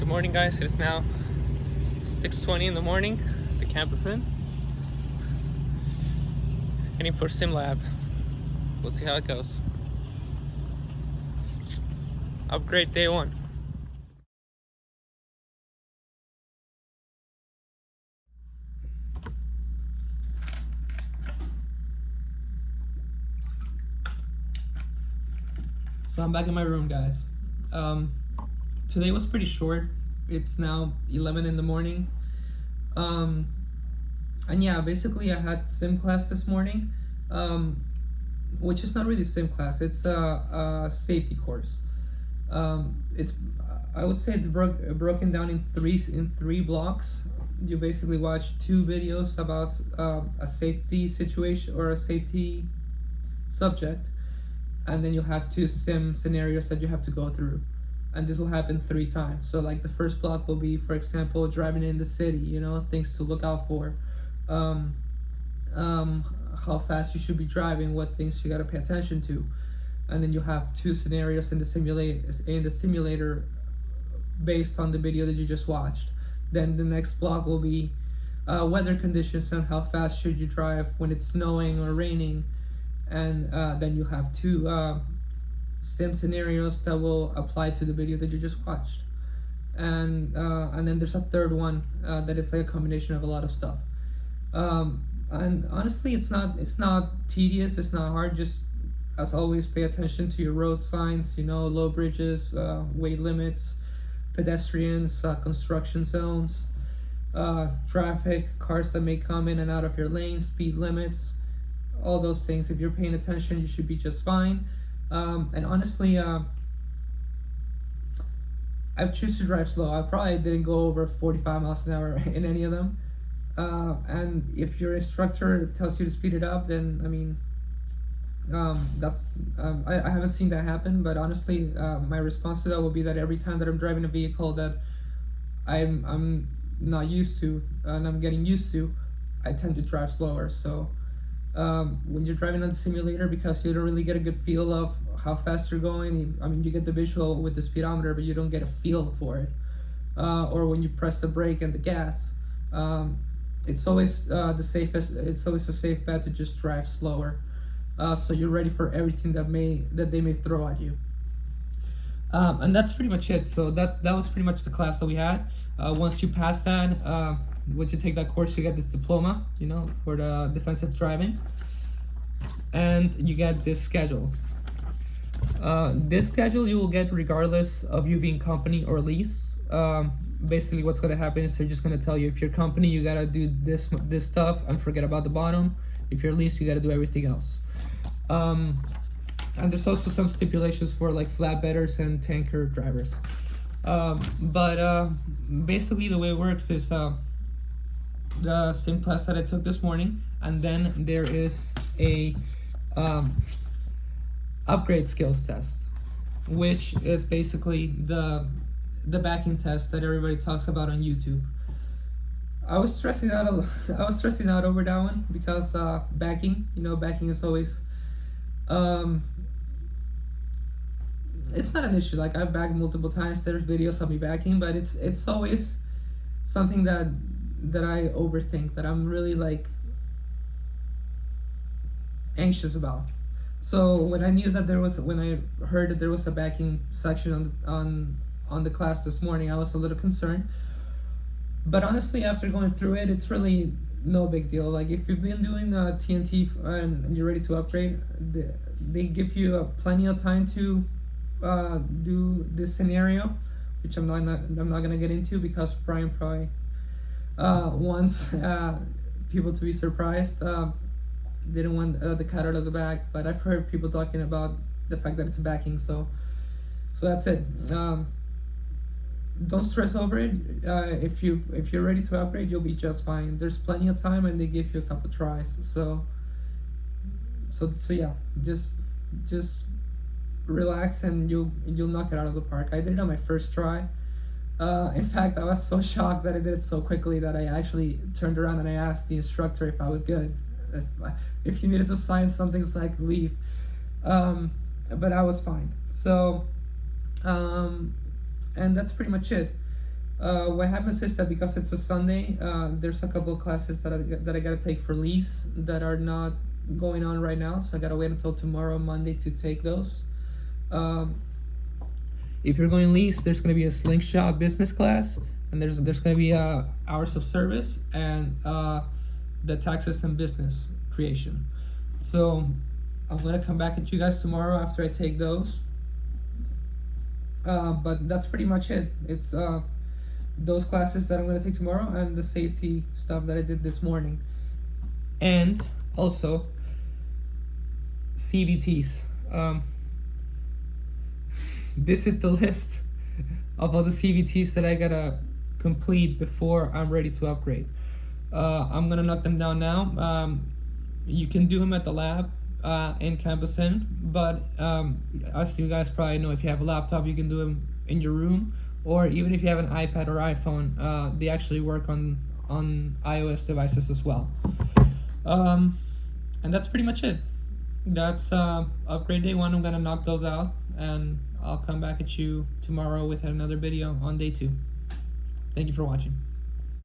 Good morning, guys. It is now 6:20 in the morning. The campus in. Heading for SimLab. We'll see how it goes. Upgrade day one. So I'm back in my room, guys. Today was pretty short. It's now 11 in the morning. And yeah, basically I had sim class this morning, which is not really sim class. It's a safety course. It's I would say it's broken down in three blocks. You basically watch two videos about a safety situation or a safety subject, and then you have two sim scenarios that you have to go through, and this will happen 3 times. So like the first block will be, for example, driving in the city, things to look out for, um, how fast you should be driving, what things you got to pay attention to. And then you have two scenarios in the simulator based on the video that you just watched. Then the next block will be weather conditions and how fast should you drive when it's snowing or raining. And then you have two sim scenarios that will apply to the video that you just watched. And then there's a third one that is like a combination of a lot of stuff. And honestly, it's not tedious. It's not hard. Just as always, pay attention to your road signs. Low bridges, weight limits, pedestrians, construction zones, traffic, cars that may come in and out of your lane, speed limits, all those things. If you're paying attention, you should be just fine. And honestly, I choose to drive slow. I probably didn't go over 45 miles an hour in any of them. And if your instructor tells you to speed it up, then I mean, that's I haven't seen that happen. But honestly, my response to that will be that every time that I'm driving a vehicle that I'm not used to and I'm getting used to, I tend to drive slower. So when you're driving on the simulator, because you don't really get a good feel of how fast you're going, I mean, you get the visual with the speedometer, but you don't get a feel for it. Or when you press the brake and the gas, it's always it's always a safe bet to just drive slower, so you're ready for everything that they may throw at you. And that's pretty much it. So that was pretty much the class that we had. Once you pass that, once you take that course, you get this diploma, for the defensive driving, and you get this schedule. This schedule you will get regardless of you being company or lease. Basically what's going to happen is they're just going to tell you, if you're company, you got to do this stuff and forget about the bottom. If you're lease, you got to do everything else. And there's also some stipulations for like flatbedders and tanker drivers. But basically the way it works is the sim class that I took this morning, and then there is a upgrade skills test, which is basically the backing test that everybody talks about on YouTube. I was stressing out over that one because backing is always it's not an issue. Like, I've backed multiple times. There's videos of me backing, but it's always something that I overthink, that I'm really like anxious about. So when I heard that there was a backing section on the class this morning, I was a little concerned. But honestly, after going through it, it's really no big deal. Like, if you've been doing TNT and you're ready to upgrade, they give you plenty of time to do this scenario, which I'm not gonna get into, because Brian probably wants people to be surprised. Didn't want the cat out of the bag, but I've heard people talking about the fact that it's backing, so that's it. Don't stress over it. If you're ready to upgrade, you'll be just fine. There's plenty of time, and they give you a couple tries. So yeah, just relax, and you'll knock it out of the park. I did it on my first try. In fact, I was so shocked that I did it so quickly that I actually turned around and I asked the instructor if I was good, if he needed to sign something so I could leave. But I was fine. So, and that's pretty much it. What happens is that because it's a Sunday, there's a couple of classes that I gotta take for lease that are not going on right now, so I gotta wait until tomorrow, Monday, to take those. Um, if you're going lease, there's gonna be a slingshot business class, and there's gonna be hours of service and the tax system business creation. So I'm gonna come back at you guys tomorrow after I take those. But that's pretty much it. It's those classes that I'm gonna take tomorrow and the safety stuff that I did this morning, and also CBTs. This is the list of all the CBTs that I gotta complete before I'm ready to upgrade. I'm gonna knock them down now. You can do them at the lab in Campus Inn, but as you guys probably know, if you have a laptop, you can do them in your room, or even if you have an iPad or iPhone, they actually work on iOS devices as well. And that's pretty much it. That's upgrade day 1. I'm gonna knock those out, and I'll come back at you tomorrow with another video on day 2. Thank you for watching.